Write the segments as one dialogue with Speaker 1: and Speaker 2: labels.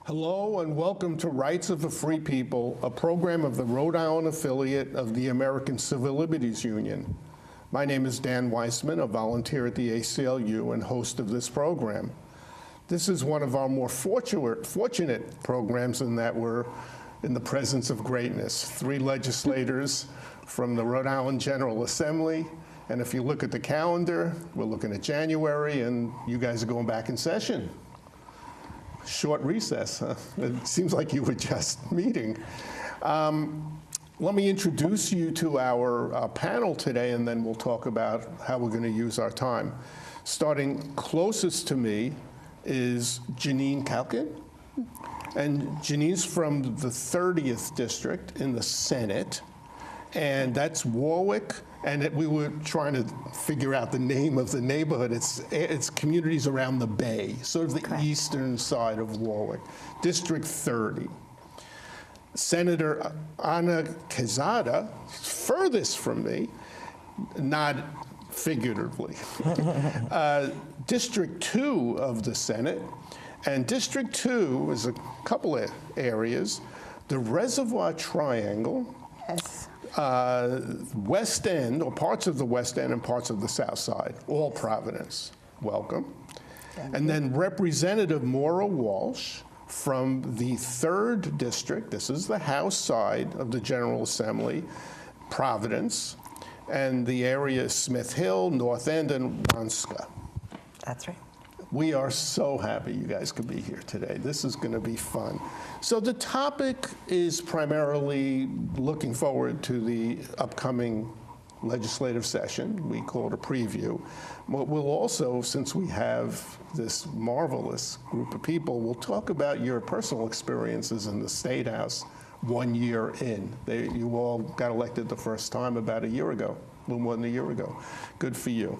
Speaker 1: Hello and welcome to Rights of the Free People, a program of the Rhode Island affiliate of the American Civil Liberties Union. My name is Dan Weissman, a volunteer at the ACLU and host of this program. This is one of our more fortunate programs in that we're in the presence of greatness. 3 legislators from the Rhode Island General Assembly, and if you look at the calendar, we're looking at January and you guys are going back in session. Short recess, huh? It seems like you were just meeting. Let me introduce you to our panel today, and then we'll talk about how we're going to use our time. Starting closest to me is Jeanine Calkin. And Jeanine's from the 30th District in the Senate, and that's Warwick. And we were trying to figure out the name of the neighborhood. It's communities around the bay, sort of the eastern side of Warwick, District 30. Senator Ana Quezada, furthest from me, not figuratively, District 2 of the Senate. And District 2 is a couple of areas. The Reservoir Triangle.
Speaker 2: Yes.
Speaker 1: West End, or parts of the West End and parts of the South Side, all Providence. Welcome. And then Representative Moira Walsh from the 3rd District, this is the House side of the General Assembly, Providence, and the area is Smith Hill, North End, and Wanska.
Speaker 2: That's right.
Speaker 1: We are so happy you guys could be here today. This is going to be fun. So the topic is primarily looking forward to the upcoming legislative session. We call it a preview. But we'll also, since we have this marvelous group of people, we'll talk about your personal experiences in the State House 1 year in. You all got elected the first time about a year ago, a little more than a year ago. Good for you.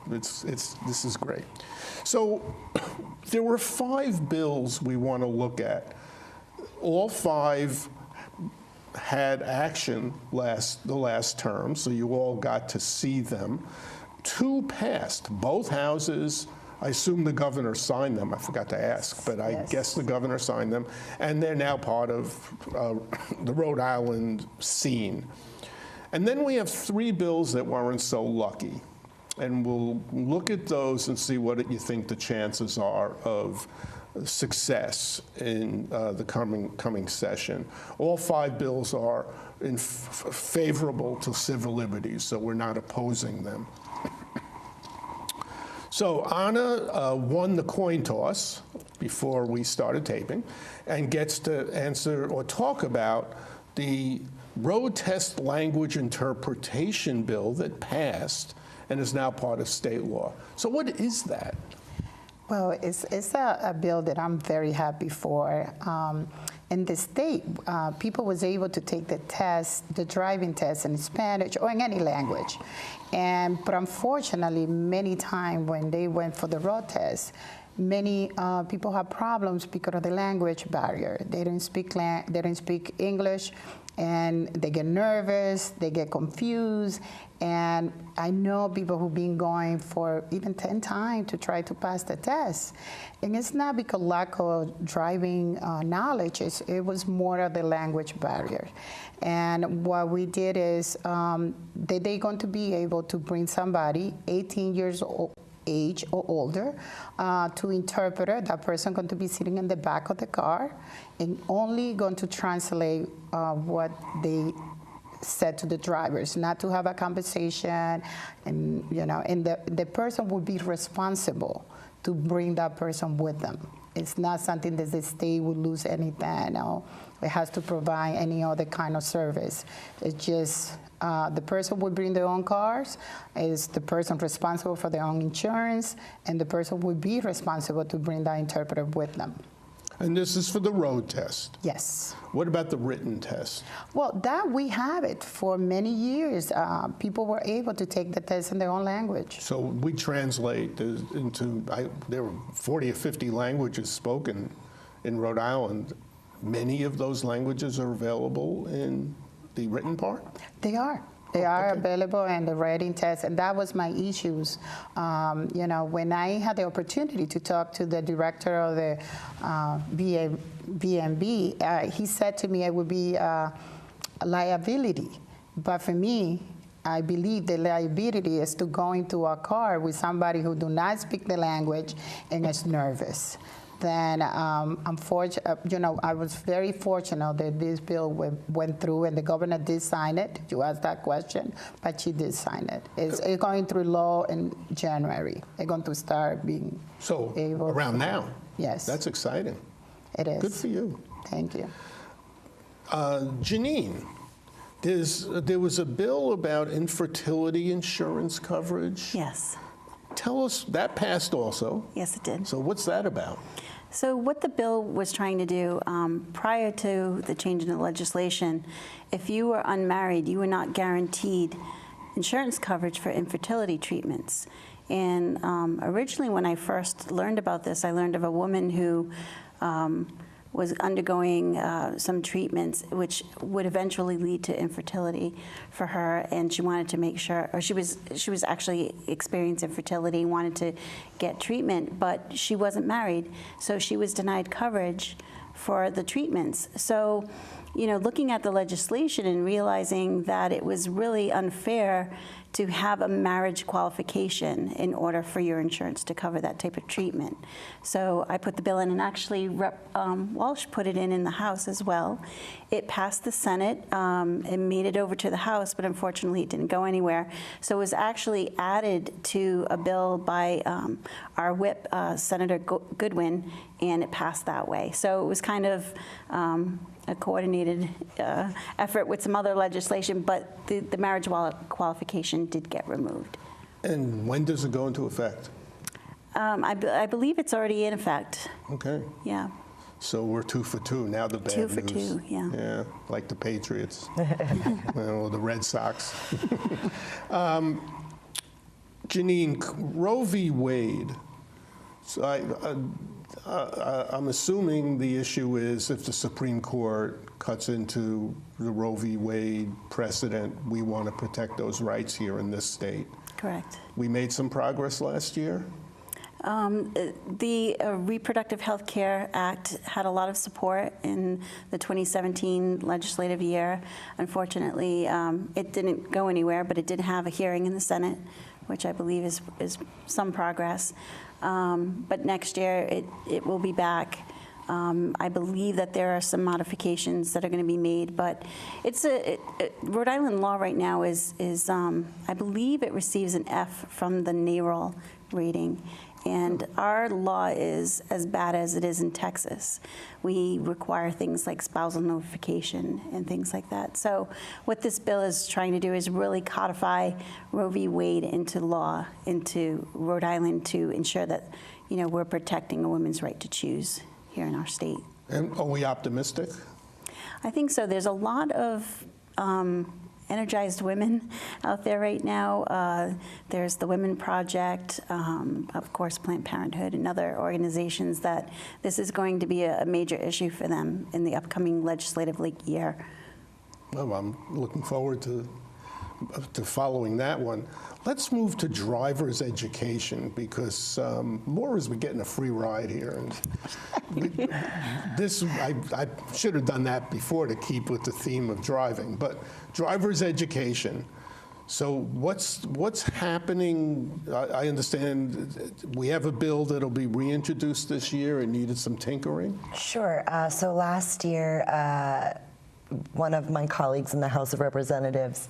Speaker 1: This is great. So there were 5 bills we want to look at. All 5 had action the last term, so you all got to see them. 2 passed, both houses. I assume the governor signed them. I forgot to ask, but I guess the governor signed them. And they're now part of the Rhode Island scene. And then we have 3 bills that weren't so lucky. And we'll look at those and see what you think the chances are of success in the coming session. All 5 bills are favorable to civil liberties, so we're not opposing them. So Ana won the coin toss before we started taping and gets to answer or talk about the road test language interpretation bill that passed and is now part of state law. So what is that?
Speaker 2: Well, it's a bill that I'm very happy for. In the state, people was able to take the test, the driving test in Spanish or in any language. But unfortunately, many times when they went for the road test, many people have problems because of the language barrier. They didn't speak English, and they get nervous, they get confused, and I know people who've been going for even 10 times to try to pass the test. And it's not because lack of driving knowledge, it was more of the language barrier. And what we did is they're going to be able to bring somebody 18 years old, age or older to interpreter. That person going to be sitting in the back of the car and only going to translate what they said to the drivers, not to have a conversation, and the person will be responsible to bring that person with them. It's not something that the state would lose anything, or it has to provide any other kind of service. It's just the person would bring their own cars, is the person responsible for their own insurance, and the person would be responsible to bring that interpreter with them.
Speaker 1: And this is for the road test?
Speaker 2: Yes.
Speaker 1: What about the written test?
Speaker 2: Well, that we have it for many years. People were able to take the test in their own language.
Speaker 1: So we translate into, there were 40 or 50 languages spoken in Rhode Island. Many of those languages are available in the written part?
Speaker 2: They are. They are available, and the writing test, and that was my issues. You know, when I had the opportunity to talk to the director of the BNB, he said to me it would be a liability. But for me, I believe the liability is to go into a car with somebody who do not speak the language and is nervous. Then you know, I was very fortunate that this bill went through, and the governor did sign it. You asked that question, but she did sign it. It's going through law in January. They're going to start being able
Speaker 1: around now.
Speaker 2: Yes.
Speaker 1: That's exciting.
Speaker 2: It is.
Speaker 1: Good for you.
Speaker 2: Thank you.
Speaker 1: Jeanine, there was a bill about infertility insurance coverage.
Speaker 3: Yes.
Speaker 1: Tell us, that passed also.
Speaker 3: Yes, it did.
Speaker 1: So what's that about?
Speaker 3: So what the bill was trying to do, prior to the change in the legislation, if you were unmarried, you were not guaranteed insurance coverage for infertility treatments. And originally, when I first learned about this, I learned of a woman who was undergoing some treatments which would eventually lead to infertility for her, and she wanted to make sure, or she was actually experiencing infertility, wanted to get treatment, but she wasn't married, so she was denied coverage for the treatments. So, you know, looking at the legislation and realizing that it was really unfair to have a marriage qualification in order for your insurance to cover that type of treatment. So I put the bill in, and actually Rep. Walsh put it in the House as well. It passed the Senate and made it over to the House, but unfortunately it didn't go anywhere. So it was actually added to a bill by our whip, Senator Goodwin, and it passed that way. So it was kind of a coordinated effort with some other legislation, but the marriage qualification did get removed.
Speaker 1: And when does it go into effect?
Speaker 3: I believe it's already in effect.
Speaker 1: Okay.
Speaker 3: Yeah.
Speaker 1: So we're 2 for 2. Now the bad
Speaker 3: 2 for
Speaker 1: news.
Speaker 3: 2, yeah.
Speaker 1: Yeah, like the Patriots, or the Red Sox. Jeanine, Roe v. Wade. So I'm assuming the issue is if the Supreme Court cuts into the Roe v. Wade precedent, we want to protect those rights here in this state.
Speaker 3: Correct.
Speaker 1: We made some progress last year.
Speaker 3: The Reproductive Health Care Act had a lot of support in the 2017 legislative year. Unfortunately, it didn't go anywhere, but it did have a hearing in the Senate, which I believe is some progress. But next year, it will be back. I believe that there are some modifications that are going to be made, but it's Rhode Island law right now is I believe it receives an F from the NARAL rating. And our law is as bad as it is in Texas. We require things like spousal notification and things like that. So what this bill is trying to do is really codify Roe v. Wade into law, into Rhode Island, to ensure that, you know, we're protecting a woman's right to choose here in our state.
Speaker 1: And are we optimistic?
Speaker 3: I think so. There's a lot of energized women out there right now. There's the Women Project, of course, Planned Parenthood, and other organizations that this is going to be a major issue for them in the upcoming legislative year.
Speaker 1: Well, I'm looking forward to following that one. Let's move to driver's education, because Moira's been getting a free ride here. And I should have done that before to keep with the theme of driving. But driver's education. So what's happening? I understand we have a bill that'll be reintroduced this year and needed some tinkering.
Speaker 4: Sure. So last year, one of my colleagues in the House of Representatives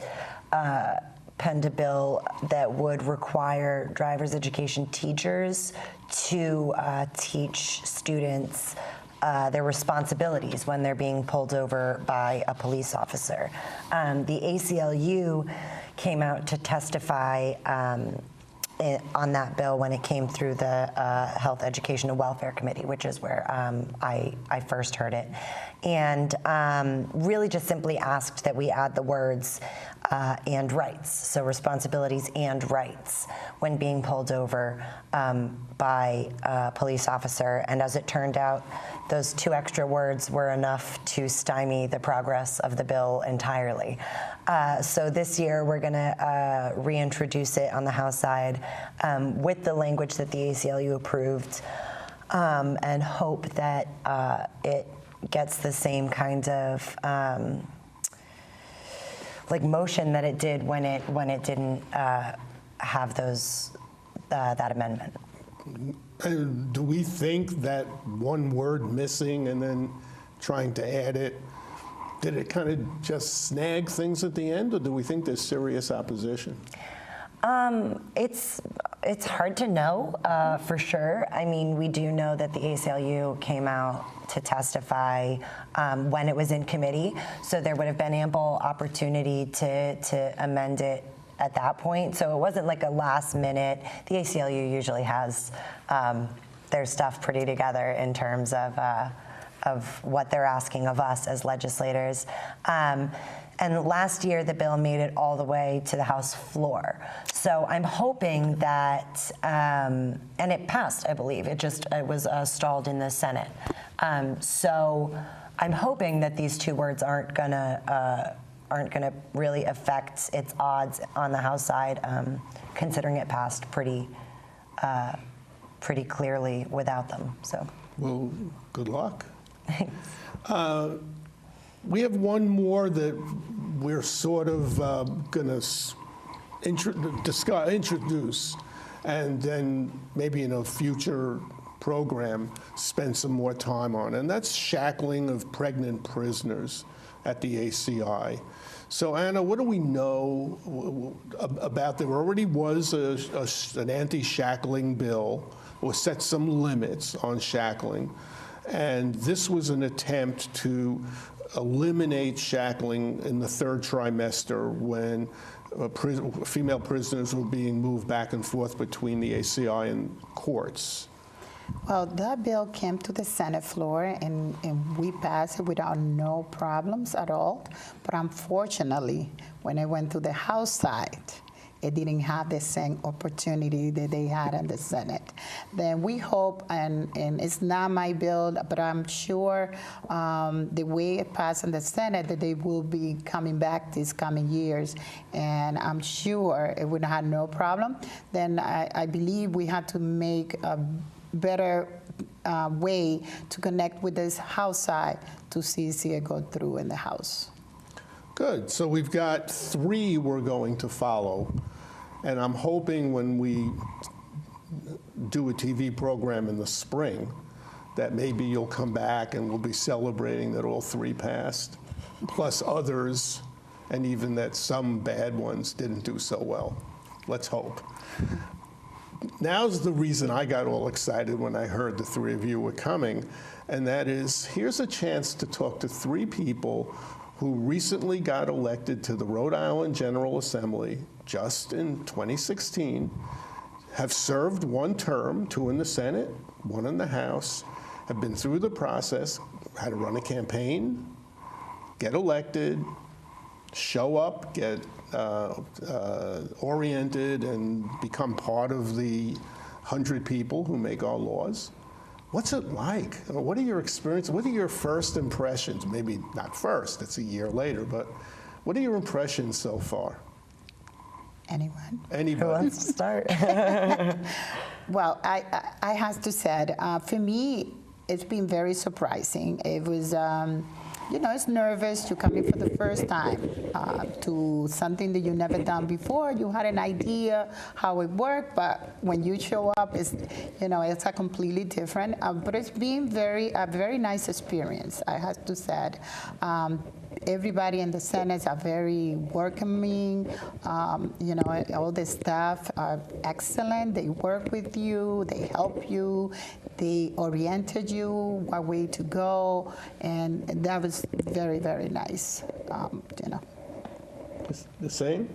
Speaker 4: penned a bill that would require driver's education teachers to teach students their responsibilities when they're being pulled over by a police officer. The ACLU came out to testify on that bill when it came through the Health, Education, and Welfare Committee, which is where I first heard it, and really just simply asked that we add the words and rights, so responsibilities and rights when being pulled over by a police officer. And as it turned out, those 2 extra words were enough to stymie the progress of the bill entirely. So this year we're going to reintroduce it on the House side with the language that the ACLU approved, and hope that it gets the same kind of like motion that it did when it didn't have those that amendment.
Speaker 1: And do we think that one word missing and then trying to add it, did it kind of just snag things at the end, or do we think there's serious opposition?
Speaker 4: It's hard to know for sure. I mean, we do know that the ACLU came out to testify when it was in committee, so there would have been ample opportunity to amend it at that point. So it wasn't like a last minute. The ACLU usually has their stuff pretty together in terms of what they're asking of us as legislators. And last year, the bill made it all the way to the House floor. So I'm hoping that, and it passed, I believe. It was stalled in the Senate. So I'm hoping that these 2 words aren't gonna really affect its odds on the House side, considering it passed pretty clearly without them. So.
Speaker 1: Well, good luck. We have one more that we're sort of going to introduce, and then maybe in a future program spend some more time on, and that's shackling of pregnant prisoners at the ACI. So, Anna, what do we know about? There already was an anti-shackling bill, or set some limits on shackling, and this was an attempt to eliminate shackling in the 3rd trimester when female prisoners were being moved back and forth between the ACI and courts.
Speaker 2: Well, that bill came to the Senate floor, and we passed it without no problems at all. But unfortunately, when it went to the House side, it didn't have the same opportunity that they had in the Senate. Then we hope, and it's not my bill, but I'm sure the way it passed in the Senate, that they will be coming back these coming years, and I'm sure it would have no problem. Then I believe we have to make a better way to connect with this House side to see it go through in the House.
Speaker 1: Good. So we've got 3 we're going to follow. And I'm hoping when we do a TV program in the spring that maybe you'll come back and we'll be celebrating that all 3 passed, plus others, and even that some bad ones didn't do so well. Let's hope. Now's the reason I got all excited when I heard the 3 of you were coming, and that is, here's a chance to talk to 3 people who recently got elected to the Rhode Island General Assembly just in 2016, have served 1 term, 2 in the Senate, 1 in the House, have been through the process, had to run a campaign, get elected, show up, get oriented, and become part of the 100 people who make our laws. What's it like? What are your experiences? What are your first impressions? Maybe not first, it's a year later, but what are your impressions so far?
Speaker 2: Anyone?
Speaker 1: Anybody?
Speaker 4: Who wants to start?
Speaker 2: Well, I have to say, for me, it's been very surprising. It was, it's nervous. You come in for the first time to something that you never done before. You had an idea how it worked, but when you show up, it's a completely different. But it's been a very nice experience, I have to say. Everybody in the Senate are very welcoming. All the staff are excellent. They work with you. They help you. They oriented you what way to go, and that was very, very nice.
Speaker 1: The same?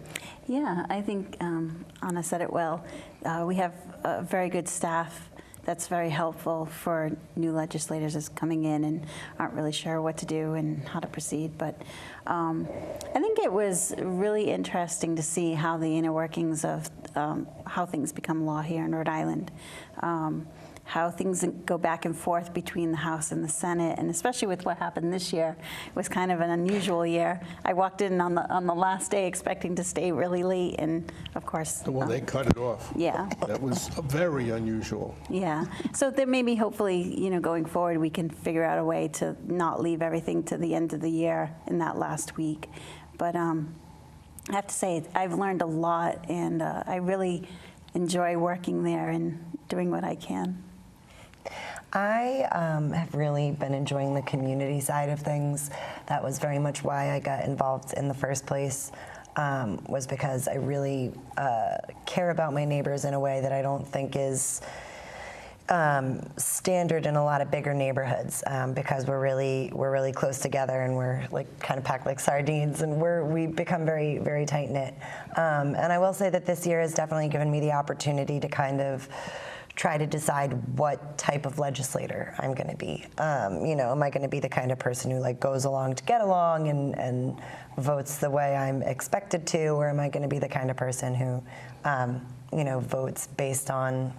Speaker 3: Yeah, I think Ana said it well. We have a very good staff that's very helpful for new legislators that's coming in and aren't really sure what to do and how to proceed. But I think it was really interesting to see how the inner workings of how things become law here in Rhode Island. How things go back and forth between the House and the Senate, and especially with what happened this year, it was kind of an unusual year. I walked in on the last day expecting to stay really late, and of course.
Speaker 1: Well, they cut it off.
Speaker 3: Yeah.
Speaker 1: That was very unusual.
Speaker 3: Yeah. So there maybe hopefully, going forward, we can figure out a way to not leave everything to the end of the year in that last week. But I have to say, I've learned a lot, and I really enjoy working there and doing what I can.
Speaker 4: I have really been enjoying the community side of things. That was very much why I got involved in the first place, was because I really care about my neighbors in a way that I don't think is standard in a lot of bigger neighborhoods, because we're really close together, and we're like kind of packed like sardines, and we become very, very tight knit. And I will say that this year has definitely given me the opportunity to kind of try to decide what type of legislator I'm going to be. Am I going to be the kind of person who goes along to get along and votes the way I'm expected to, or am I going to be the kind of person who, votes based on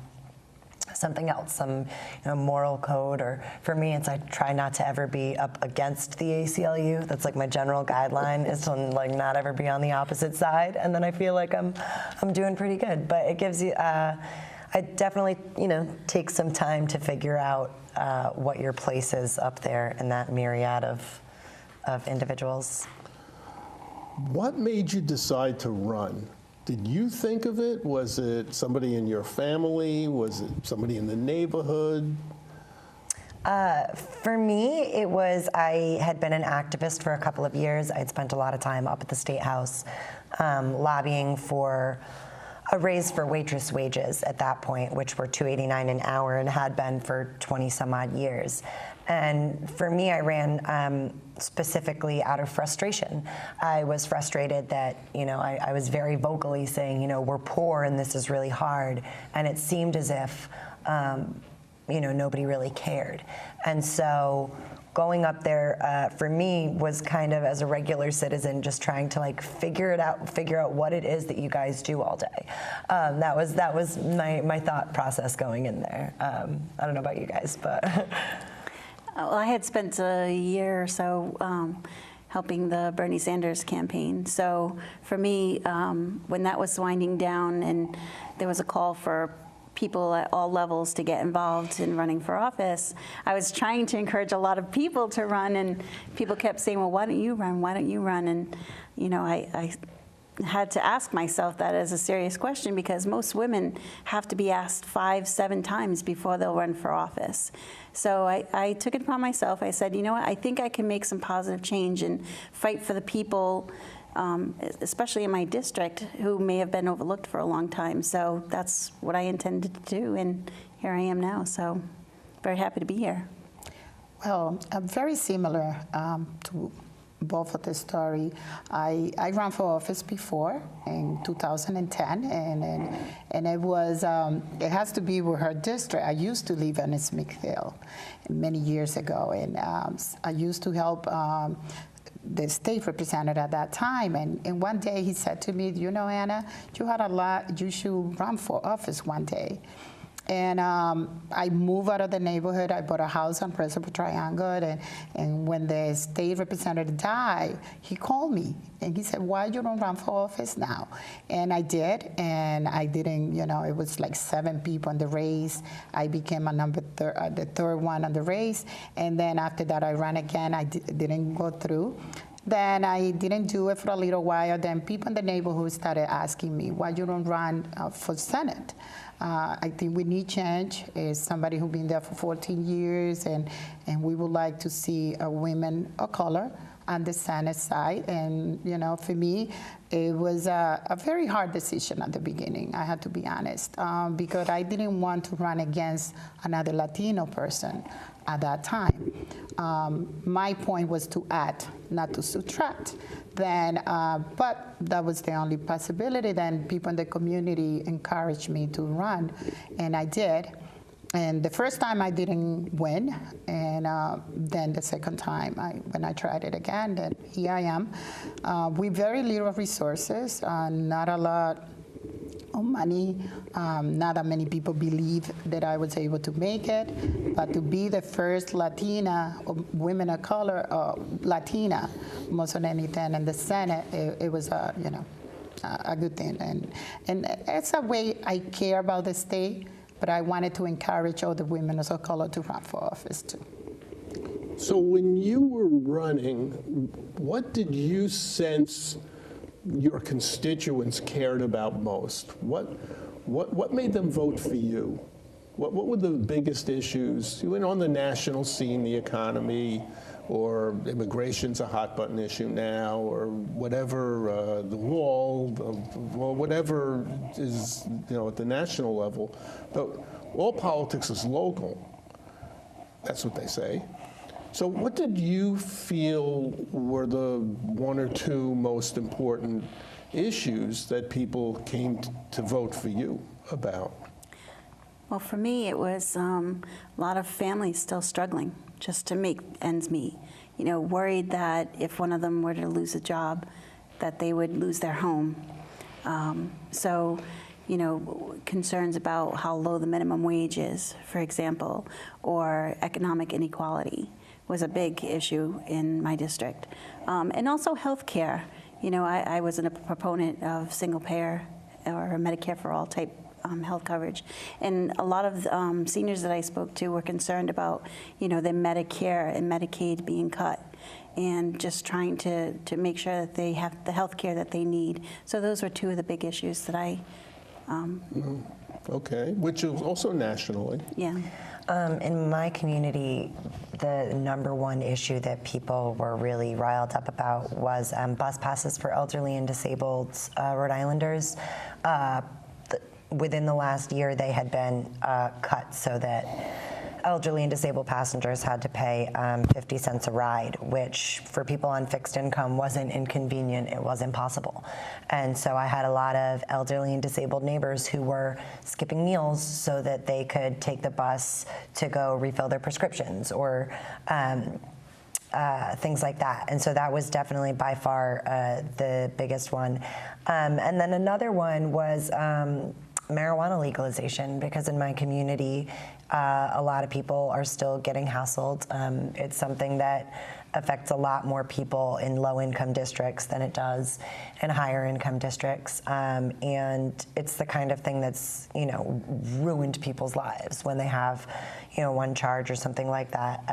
Speaker 4: something else, some moral code? Or for me, it's I try not to ever be up against the ACLU. That's like my general guideline, is to not ever be on the opposite side, and then I feel like I'm doing pretty good. But it gives you. I definitely, take some time to figure out what your place is up there in that myriad of individuals.
Speaker 1: What made you decide to run? Did you think of it? Was it somebody in your family? Was it somebody in the neighborhood?
Speaker 4: For me, it was, I had been an activist for a couple of years. I'd spent a lot of time up at the State House lobbying for a raise for waitress wages at that point, which were $2.89 an hour and had been for 20 some odd years. And for me, I ran specifically out of frustration. I was frustrated that, I was very vocally saying, we're poor and this is really hard. And it seemed as if, nobody really cared. And so going up there for me was kind of, as a regular citizen, just trying to figure out what it is that you guys do all day. That was my thought process going in there. I don't know about you guys, but.
Speaker 3: Well, I had spent a year or so helping the Bernie Sanders campaign. So for me, when that was winding down and there was a call for people at all levels to get involved in running for office, I was trying to encourage a lot of people to run, and people kept saying, well, why don't you run? Why don't you run? And, I had to ask myself that as a serious question, because most women have to be asked 5-7 times before they'll run for office. So I took it upon myself. I said, what, I think I can make some positive change and fight for the people, especially in my district, who may have been overlooked for a long time. So that's what I intended to do, and here I am now. So very happy to be here.
Speaker 2: Well, very similar to both of the story. I ran for office before in 2010, and it was it has to be with her district. I used to live in Smithfield many years ago, and I used to help the state representative at that time, and one day he said to me, Ana, you had a lot, you should run for office one day. And I moved out of the neighborhood. I bought a house on Principal Triangle, and when the state representative died, he called me, and he said, why you don't run for office now? And I did, and I didn't, it was like 7 people in the race. I became the third one on the race, and then after that I ran again. I didn't go through. Then I didn't do it for a little while. Then people in the neighborhood started asking me, why you don't run for Senate? I think we need change. Is somebody who's been there for 14 years, and we would like to see a women of color on the Senate side. And for me, it was a very hard decision at the beginning. I had to be honest, because I didn't want to run against another Latino person at that time. My point was to add, not to subtract. Then, but that was the only possibility. Then people in the community encouraged me to run, and I did. And the first time I didn't win, and then the second time when I tried it again, then here I am. With very little resources, not a lot of money. Not that many people believe that I was able to make it, but to be the first Latina, women of color, Latina, most than anything in the Senate, it was a good thing. And it's a way I care about the state, but I wanted to encourage all the women of color to run for office too.
Speaker 1: So when you were running, what did you sense your constituents cared about most? What made them vote for you? What were the biggest issues? You went on the national scene, the economy, or immigration's a hot button issue now, or whatever, the wall, or whatever is at the national level. But all politics is local. That's what they say. So what did you feel were the one or two most important issues that people came to vote for you about?
Speaker 3: Well, for me, it was a lot of families still struggling just to make ends meet. Worried that if one of them were to lose a job, that they would lose their home. Concerns about how low the minimum wage is, for example, or economic inequality was a big issue in my district. And also health care. I was a proponent of single payer or Medicare for all type health coverage. And a lot of seniors that I spoke to were concerned about, their Medicare and Medicaid being cut, and just trying to make sure that they have the health care that they need. So those were two of the big issues that I...
Speaker 1: Okay, which is also nationally.
Speaker 3: Yeah.
Speaker 4: In my community, the number one issue that people were really riled up about was bus passes for elderly and disabled Rhode Islanders. Within the last year, they had been cut so that elderly and disabled passengers had to pay 50 cents a ride, which for people on fixed income wasn't inconvenient, it was impossible. And so I had a lot of elderly and disabled neighbors who were skipping meals so that they could take the bus to go refill their prescriptions or things like that. And so that was definitely by far the biggest one. And then another one was marijuana legalization, because in my community, a lot of people are still getting hassled. It's something that affects a lot more people in low-income districts than it does in higher-income districts. And it's the kind of thing that's, ruined people's lives when they have, one charge or something like that.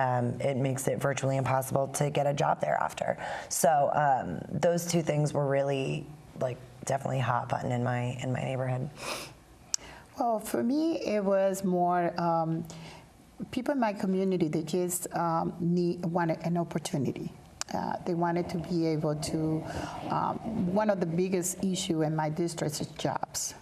Speaker 4: It makes it virtually impossible to get a job thereafter. So those two things were really, definitely hot button in my neighborhood.
Speaker 2: Well, for me, it was more people in my community, they just wanted an opportunity. They wanted to be able to, one of the biggest issue in my district is jobs.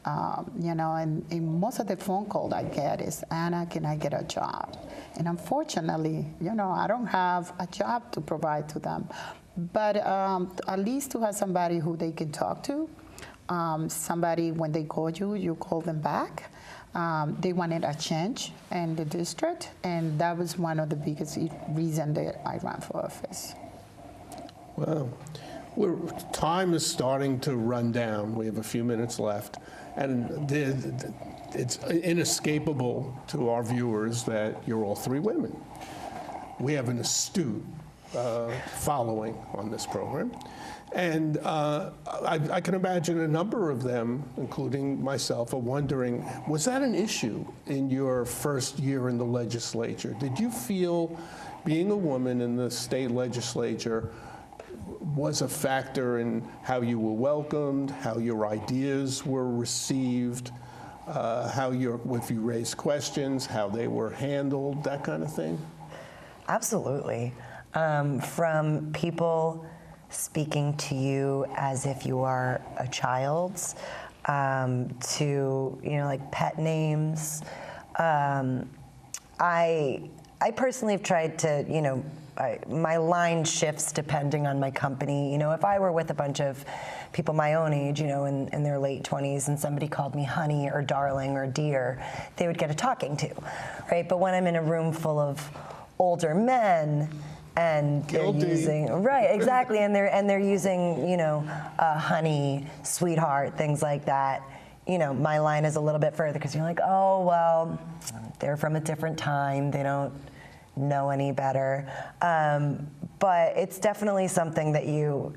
Speaker 2: And most of the phone call I get is, Ana, can I get a job? And unfortunately, I don't have a job to provide to them. But at least to have somebody who they can talk to. Somebody, when they call you, you call them back. They wanted a change in the district, and that was one of the biggest reasons that I ran for office.
Speaker 1: Wow. Time is starting to run down. We have a few minutes left. And it's inescapable to our viewers that you're all three women. We have an astute following on this program. And I can imagine a number of them, including myself, are wondering, was that an issue in your first year in the legislature? Did you feel being a woman in the state legislature was a factor in how you were welcomed, how your ideas were received, if you raised questions, how they were handled, that kind of thing?
Speaker 4: Absolutely. From people speaking to you as if you are a child, to pet names. I I personally have tried to, my line shifts depending on my company. If I were with a bunch of people my own age, in their late 20s, and somebody called me honey or darling or dear, they would get a talking to, right? But when I'm in a room full of older men, and
Speaker 1: Guilty.
Speaker 4: they're using exactly, and they're using honey, sweetheart, things like that. My line is a little bit further because you're like, oh well, they're from a different time. They don't know any better. But it's definitely something that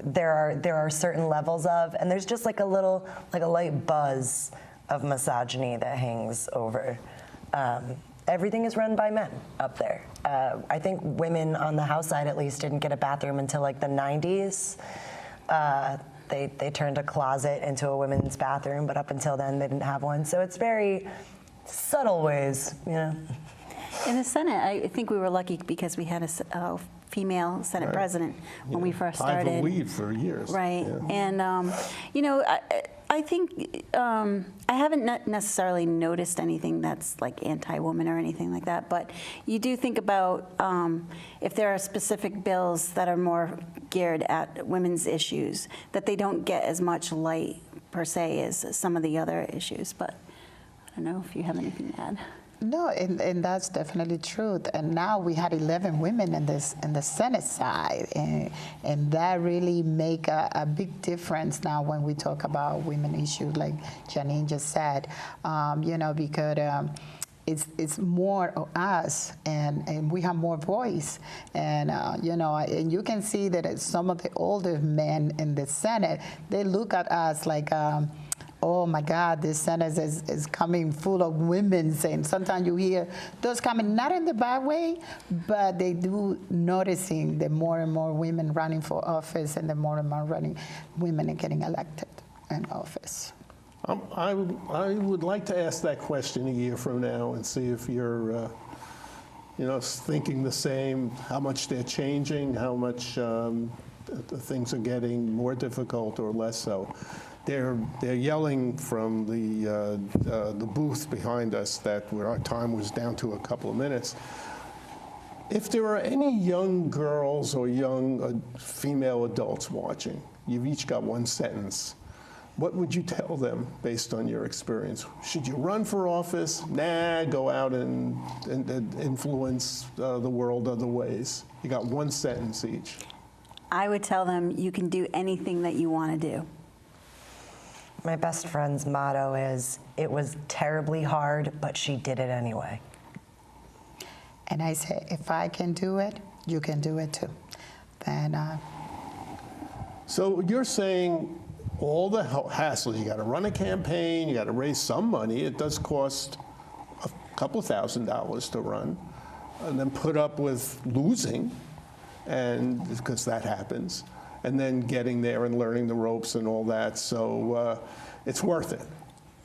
Speaker 4: there are certain levels of, and there's just like a light buzz of misogyny that hangs over. Everything is run by men up there. I think women on the House side, at least, didn't get a bathroom until like the 90s. They turned a closet into a women's bathroom, but up until then, they didn't have one. So it's very subtle ways,
Speaker 3: In the Senate, I think we were lucky because we had a female Senate president when we first started.
Speaker 1: I've believed for years.
Speaker 3: Right,
Speaker 1: Yeah.
Speaker 3: and I think I haven't necessarily noticed anything that's like anti-woman or anything like that, but you do think about if there are specific bills that are more geared at women's issues, that they don't get as much light per se as some of the other issues, but I don't know if you have anything to add.
Speaker 2: No, and that's definitely true. And now we had 11 women in the Senate side, and that really make a big difference now when we talk about women issues, like Jeanine just said. Because it's more of us, and we have more voice, and and you can see that some of the older men in the Senate, they look at us like. Oh my God, this Senate is coming full of women, and sometimes you hear those coming, not in the bad way, but they do noticing the more and more women running for office and the more and more women are getting elected in office.
Speaker 1: I would like to ask that question a year from now and see if you're thinking the same, how much they're changing, how much things are getting more difficult or less so. They're yelling from the booth behind us that our time was down to a couple of minutes. If there are any young girls or young female adults watching, you've each got one sentence. What would you tell them based on your experience? Should you run for office? Nah, go out and influence the world other ways. You got one sentence each.
Speaker 3: I would tell them you can do anything that you want to do.
Speaker 4: My best friend's motto is, it was terribly hard, but she did it anyway.
Speaker 2: And I say, if I can do it, you can do it too. Then.
Speaker 1: So you're saying all the hassle, you got to run a campaign, you got to raise some money. It does cost a couple $1,000s to run, and then put up with losing, and because that happens. And then getting there and learning the ropes and all that. So it's worth it.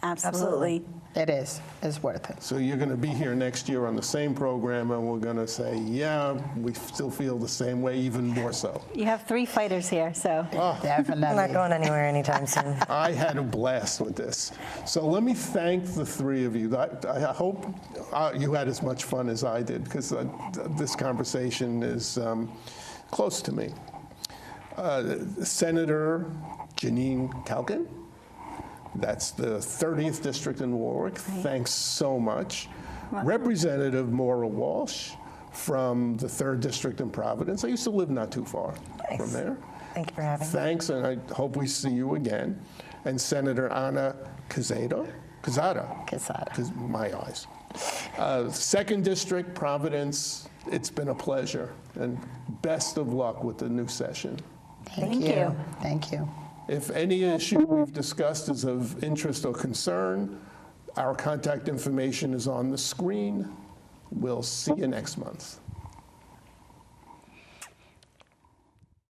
Speaker 3: Absolutely.
Speaker 2: It is. It's worth it.
Speaker 1: So you're going to be here next year on the same program, and we're going to say, yeah, we still feel the same way, even more so.
Speaker 3: You have 3 fighters here, so.
Speaker 2: Definitely.
Speaker 4: I'm not going anywhere anytime soon.
Speaker 1: I had a blast with this. So let me thank the 3 of you. I hope you had as much fun as I did, because this conversation is close to me. Senator Jeanine Calkin, that's the 30th District in Warwick.
Speaker 3: Right.
Speaker 1: Thanks so much.
Speaker 3: Welcome.
Speaker 1: Representative Moira Walsh from the 3rd District in Providence. I used to live not too far from there.
Speaker 4: Thank you for having me.
Speaker 1: Thanks, and I hope we see you again. And Senator Ana Quezada. My eyes. 2nd District, Providence. It's been a pleasure, and best of luck with the new session.
Speaker 2: Thank you. Thank you.
Speaker 1: If any issue we've discussed is of interest or concern, our contact information is on the screen. We'll see you next month.